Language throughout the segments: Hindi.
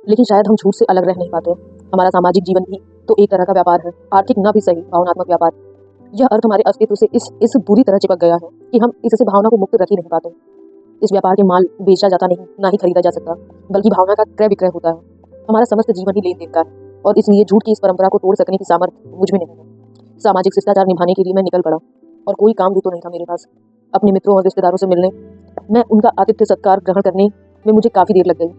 लेकिन शायद हम झूठ से अलग रह नहीं पाते। हमारा सामाजिक जीवन भी तो एक तरह का व्यापार है, आर्थिक न भी सही, भावनात्मक व्यापार। यह अर्थ हमारे अस्तित्व से इस बुरी तरह चिपक गया है कि हम इससे भावना को मुक्त रख ही नहीं पाते। इस व्यापार के माल बेचा जाता नहीं, ना ही खरीदा जा सकता, बल्कि भावना का क्रय विक्रय होता है। हमारा समस्त जीवन ही लेन देन का है, और इसलिए झूठ की इस परंपरा को तोड़ सकने की सामर्थ्य मुझ में नहीं है। सामाजिक शिष्टाचार निभाने के लिए मैं निकल पड़ा, और कोई काम भी तो नहीं था मेरे पास। अपने मित्रों और रिश्तेदारों से मिलने, मैं उनका आतिथ्य सत्कार ग्रहण करने में मुझे काफी देर लग गई।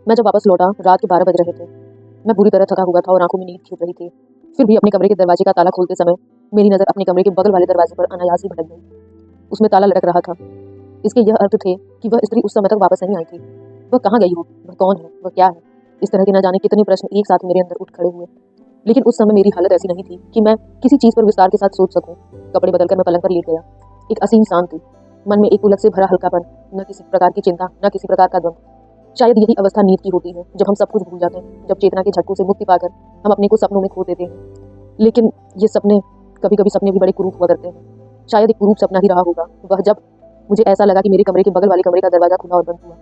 मैं जब वापस लौटा, रात के 12 बज रहे थे। मैं बुरी तरह थका हुआ था और आंखों में नींद खींच रही थी। फिर भी अपने कमरे के दरवाजे का ताला खोलते समय मेरी नजर अपने कमरे के बगल वाले दरवाजे पर अनायास ही भटक गई। उसमें ताला लटक रहा था। इसके यह अर्थ थे कि वह स्त्री उस समय तक वापस नहीं आई थी। वह कहाँ गई हो, वह कौन है, वह क्या है? इस तरह के न जाने कितने प्रश्न एक साथ मेरे अंदर उठ खड़े हुए। लेकिन उस समय मेरी हालत ऐसी नहीं थी कि मैं किसी चीज पर विस्तार के साथ सोच सकूं। कपड़े बदलकर मैं पलंग पर लेट गया। एक असीम शांति, मन में एक उलट से भरा हल्कापन, न किसी प्रकार की चिंता, न किसी प्रकार का द्वंद। शायद यही अवस्था नींद की होती है, जब हम सब कुछ भूल जाते हैं, जब चेतना के झटकों से मुक्ति पाकर हम अपने को सपनों में खो देते हैं। लेकिन ये सपने, कभी कभी सपने भी बड़े कुरूप हुआ करते हैं। शायद एक कुरूप सपना ही रहा होगा वह, जब मुझे ऐसा लगा कि मेरे कमरे के बगल वाले कमरे का दरवाजा खुला और बंद हुआ,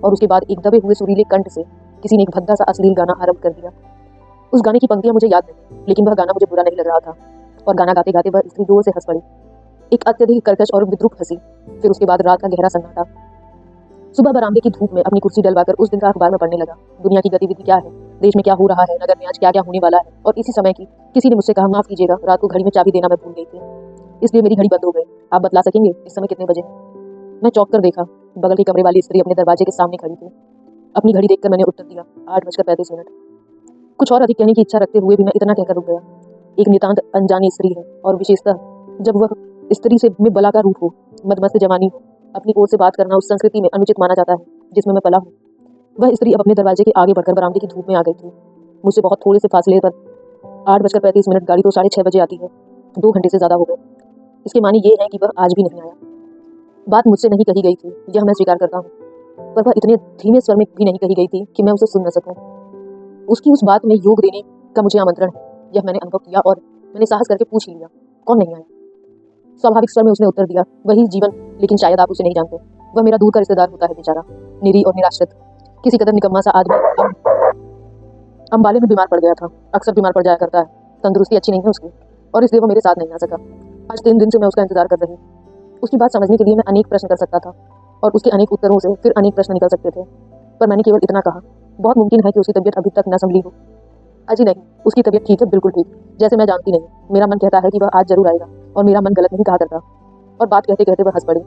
और उसके बाद एक दबे हुए सुरीले कंठ से किसी ने एक भद्दा सा अश्लील गाना आरंभ कर दिया। उस गाने की पंक्तियां मुझे याद नहीं, लेकिन वह गाना मुझे बुरा नहीं लग रहा था। और गाना गाते गाते वह स्त्री जोर से हंस पड़ी, एक अत्यधिक कर्कश और विद्रूप हंसी। फिर उसके बाद रात का गहरा सन्नाटा। सुबह बरामदे की धूप में अपनी कुर्सी डलवाकर उस दिन का अखबार में पढ़ने लगा। दुनिया की गतिविधि क्या है, देश में क्या हो रहा है, नगर में आज क्या क्या होने वाला है। और इसी समय की किसी ने मुझसे कहा, माफ कीजिएगा, रात को घड़ी में चाबी देना मैं भूल गई थी, इसलिए मेरी घड़ी बंद हो गई। आप बतला सकेंगे इस समय कितने बजे? मैं चौंक कर देखा। बगल के कमरे वाली स्त्री अपने दरवाजे के सामने खड़ी थी। अपनी घड़ी देखकर मैंने उत्तर दिया, 8:35। कुछ और अधिक कहने की इच्छा रखते हुए भी मैं इतना कहकर रुक गया। एक नितांत अनजानी स्त्री है, और विशेषतः जब वह स्त्री से में बला का रूप हो, मदमस्त जवानी हो, अपनी ओर से बात करना उस संस्कृति में अनुचित माना जाता है जिसमें मैं पला हूँ। वह स्त्री अब अपने दरवाजे के आगे बढ़कर बरामदे की धूप में आ गई थी। मुझसे बहुत थोड़े से फासले पर। 8:35, गाड़ी तो 6:30 बजे आती है। 2 घंटे से ज्यादा हो गए। इसके मानी ये है कि वह आज भी नहीं आया। बात मुझसे नहीं कही गई थी, यह मैं स्वीकार करता हूँ, पर वह इतने धीमे स्वर में भी नहीं कही गई थी कि मैं उसे सुन न सकूं। उसकी उस बात में योग देने का मुझे आमंत्रण है, यह मैंने अनुभव किया, और मैंने साहस करके पूछ लिया, कौन नहीं आया? स्वाभाविक स्वर में उसने उत्तर दिया, वही जीवन, लेकिन शायद आप उसे नहीं जानते। वह मेरा दूर का रिश्तेदार होता है, बेचारा, निरी और निराश्रित, किसी कदर निकम्मा सा आदमी। अंबाले में बीमार पड़ गया था, अक्सर बीमार पड़ जाया करता है, तंदुरुस्ती अच्छी नहीं है उसकी, और इसलिए वो मेरे साथ नहीं आ सका। आज 3 दिन से मैं उसका इंतजार कर रही। उसकी बात समझने के लिए मैं अनेक प्रश्न कर सकता था, और उसके अनेक उत्तरों से फिर अनेक प्रश्न निकल सकते थे, पर मैंने केवल इतना कहा, बहुत मुमकिन है कि उसकी तबीयत अभी तक न संभली हो। अजी नहीं, उसकी तबीयत ठीक है, बिल्कुल ठीक, जैसे मैं जानती नहीं। मेरा मन कहता है कि वह आज जरूर आएगा, और मेरा मन गलत नहीं कहा करता। और बात कहते कहते वह हंस पड़ी।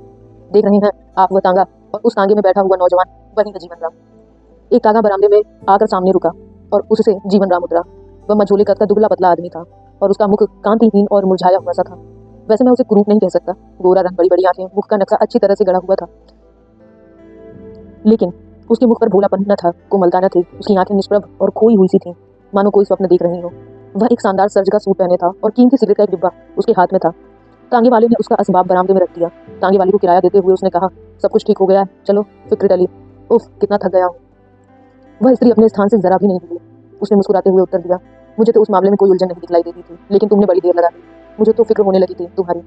देख रहे हैं आप, वह तांगा, और उस तांगे में बैठा हुआ नौजवान, वही है जीवन राम। एक तांगा बरामदे में आकर सामने रुका, और उससे जीवन राम उतरा। वह मझोले कद का दुबला पतला आदमी था, और उसका मुख कांतिहीन और मुरझाया हुआ सा था। वैसे मैं उसे कुरूप नहीं कह सकता, गोरा रंग, बड़ी बड़ी आंखें, मुख का नक्शा अच्छी तरह से गढ़ा हुआ था, लेकिन उसके मुख पर भोलापन न था, कोमलता न थी। उसकी आंखें निष्प्रभ और खोई हुई सी थीं, मानो कोई स्वप्न देख रही हो। वह एक शानदार सर्ज का सूट पहने था, और कीमती सिगरेट का एक डिब्बा उसके हाथ में था। तांगे वाले ने उसका असबाब बरामदे में रख दिया। तांगे वाले को किराया देते हुए उसने कहा, सब कुछ ठीक हो गया है, चलो, फिक्र टली। उफ, कितना थक गया हूँ। वह स्त्री अपने स्थान से जरा भी नहीं हिली। उसने मुस्कुराते हुए उत्तर दिया, मुझे तो उस मामले में कोई उलझन नहीं दिखलाई देती थी, लेकिन तुमने बड़ी देर लगा दी। मुझे तो फिक्र होने लगी थी तुम्हारी।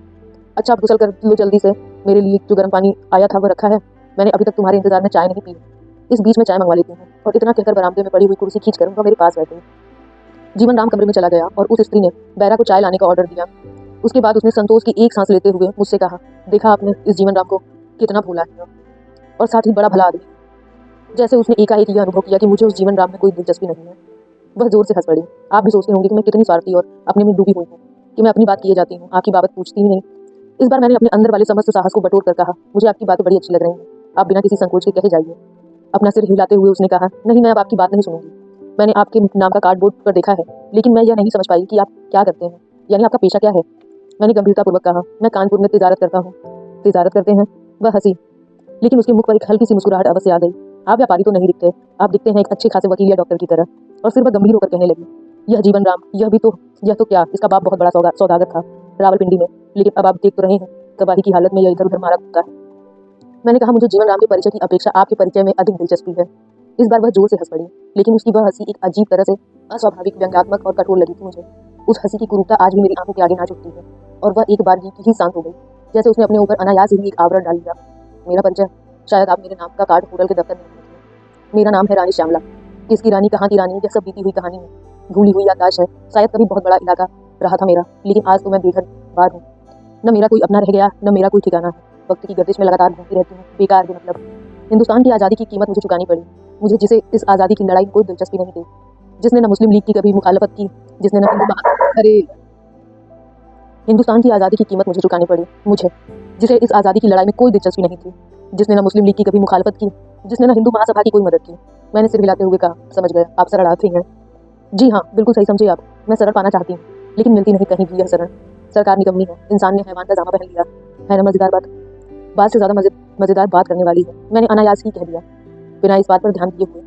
अच्छा, आप गुसल कर लो जल्दी से, मेरे लिए जो गर्म पानी आया था वह रखा है। मैंने अभी तक तुम्हारे इंतजार में चाय नहीं पी, इस बीच में चाय मंगवा लेती हूँ। और इतना कहकर बरामदे में पड़ी हुई कुर्सी खींचकर वह मेरे पास बैठी। जीवन राम कमरे में चला गया, और उस स्त्री ने बैरा को चाय लाने का ऑर्डर दिया। उसके बाद उसने संतोष की एक सांस लेते हुए मुझसे कहा, देखा आपने इस जीवन राम को, कितना भोला है, और साथ ही बड़ा भला आदमी। जैसे उसने एकाएक यह अनुभव किया कि मुझे उस जीवन राम में कोई दिलचस्पी नहीं है। वह जोर से हंस पड़ी। आप भी सोचते होंगे कि मैं कितनी स्वार्थी और अपने में डूबी हुई हूँ, कि मैं अपनी बात किए जाती हूँ, आपकी बात पूछती ही नहीं। इस बार मैंने अपने अंदर वाले समस्त साहस को बटोर कर कहा, मुझे आपकी बातें बड़ी अच्छी लग रही हैं, आप बिना किसी संकोच के कहे जाइए। अपना सिर हिलाते हुए उसने कहा, नहीं, मैं अब आपकी बात नहीं सुनूंगी। मैंने आपके नाम का कार्डबोर्ड पर देखा है, लेकिन मैं यह नहीं समझ पाई कि आप क्या करते हैं, यानी आपका पेशा क्या है। मैंने गंभीरतापूर्वक कहा, मैं कानपुर में तिजारत करता हूँ। तिजारत करते हैं? वह हंसी, लेकिन उसके मुख पर एक हल्की सी मुस्कुराहट अवश्य आ गई। आप व्यापारी तो नहीं दिखते, आप दिखते हैं एक अच्छे खासे वकील या डॉक्टर की तरह। और फिर वह गंभीर होकर कहने लगी, यह जीवन राम, यह तो क्या, इसका बाप बहुत बड़ा सौदागर था रावलपिंडी में, लेकिन अब आप देख तो रहे हैं, तबाही की हालत में यह इधर उधर मारा घूमता है। मैंने कहा, मुझे जीवन राम के परिचय की अपेक्षा आपके परिचय में अधिक दिलचस्पी है। इस बार वह जोर से हंस पड़ी, लेकिन उसकी वह हंसी एक अजीब तरह से अस्वाभाविक, व्यंग्यात्मक और कठोर लगी थी मुझे। उस हंसी की क्रूरता आज भी मेरी आंखों के आगे नाच उठती है, और वह एक बार ही शांत हो गई, जैसे उसने अपने ऊपर अनायास ही एक आवरण डाल लिया। मेरा परिचय? शायद आप मेरे नाम का कार्ड होटल के दफ्तर में नहीं देखे। मेरा नाम है रानी श्यामला। किसकी रानी कहाँ की रानी, यह सब बीती हुई कहानी है, भूली हुई याददाश्त है। शायद कभी बहुत बड़ा इलाका रहा था मेरा, लेकिन आज तो मैं बेघर बार हूँ। न मेरा कोई अपना रह गया, न मेरा कोई ठिकाना है। वक्त की गर्दिश में लगातार घूमती रहती हूँ, बेकार बेमतलब। हिंदुस्तान की आज़ादी की कीमत मुझे चुकानी पड़ी, मुझे जिसे इस आज़ादी की लड़ाई में कोई दिलचस्पी नहीं थी, जिसने न मुस्लिम लीग की कभी मुखालफत की, जिसने न अरे हिंदुस्तान की आज़ादी की कीमत मुझे चुकानी पड़ी, मुझे जिसे इस आज़ादी की लड़ाई में कोई दिलचस्पी नहीं थी, जिसने न मुस्लिम लीग की कभी मुखालफत की, जिसने न हिंदू महासभा की कोई मदद की। मैंने सिर हिलाते हुए कहा, समझ गया, आप शरणार्थी हैं। जी हाँ, बिल्कुल सही समझे आप। मैं शरण पाना चाहती हूँ, लेकिन मिलती नहीं कहीं भी यह शरण। सरकार निकम्मी है, इंसान ने हैवान का जामा पहन लिया है। ना मजेदार बात से ज़्यादा मजेदार बात करने वाली है। मैंने अनायास ही कह दिया, बिना इस बात पर ध्यान दिए हुए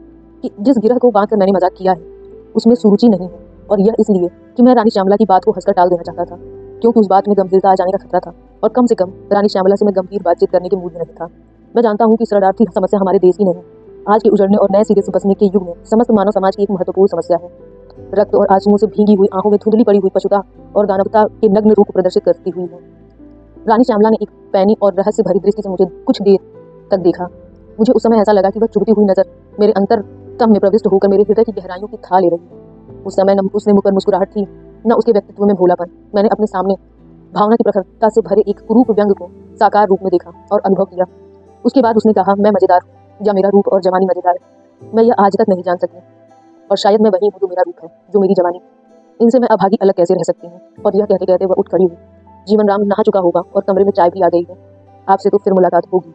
कि जिस गिरह को बांध कर मैंने मजाक किया है उसमें सुरुचि नहीं है, और यह इसलिए कि मैं रानी श्यामला की बात को हंसकर टाल देना चाहता था, क्योंकि उस बात में गंभीरता आ जाने का खतरा था, और कम से कम रानी श्यामला से मैं गंभीर बातचीत करने के मूड में नहीं था। मैं जानता हूँ कि शरणार्थी समस्या हमारे देश की नहीं, आज के उजड़ने और नए सिरे से बसने के युग में समस्त मानव समाज की एक महत्वपूर्ण समस्या है। रक्त और आंसुओं से भीगी हुई आंखों में धुंधली पड़ी हुई पशुता और दानवता के नग्न रूप प्रदर्शित करती हुई है। रानी श्यामला ने एक पैनी और रहस्य भरी दृष्टि से मुझे कुछ देर तक देखा। मुझे उस समय ऐसा लगा कि वह चुभती हुई नजर मेरे अंतरतम में प्रविष्ट होकर मेरे हृदय की गहराइयों की था ले रही है। उस समय न उसने मुख पर मुस्कुराहट थी, न उसके व्यक्तित्व में भोलापन। मैंने अपने सामने भावना की प्रखरता से भरे एक कुरूप व्यंग को साकार रूप में देखा और अनुभव किया। उसके बाद उसने कहा, मैं मजेदार हूँ या मेरा रूप और जवानी मजेदार है, मैं यह आज तक नहीं जान सकी, और शायद मैं वही हूँ जो मेरा रूप है, जो मेरी जवानी। इनसे मैं अभागी अलग कैसे रह सकती हूँ। और यह कहते कहते वह उठ खड़ी हुई। जीवन राम नहा चुका होगा और कमरे में चाय भी आ गई है। आपसे तो फिर मुलाकात होगी।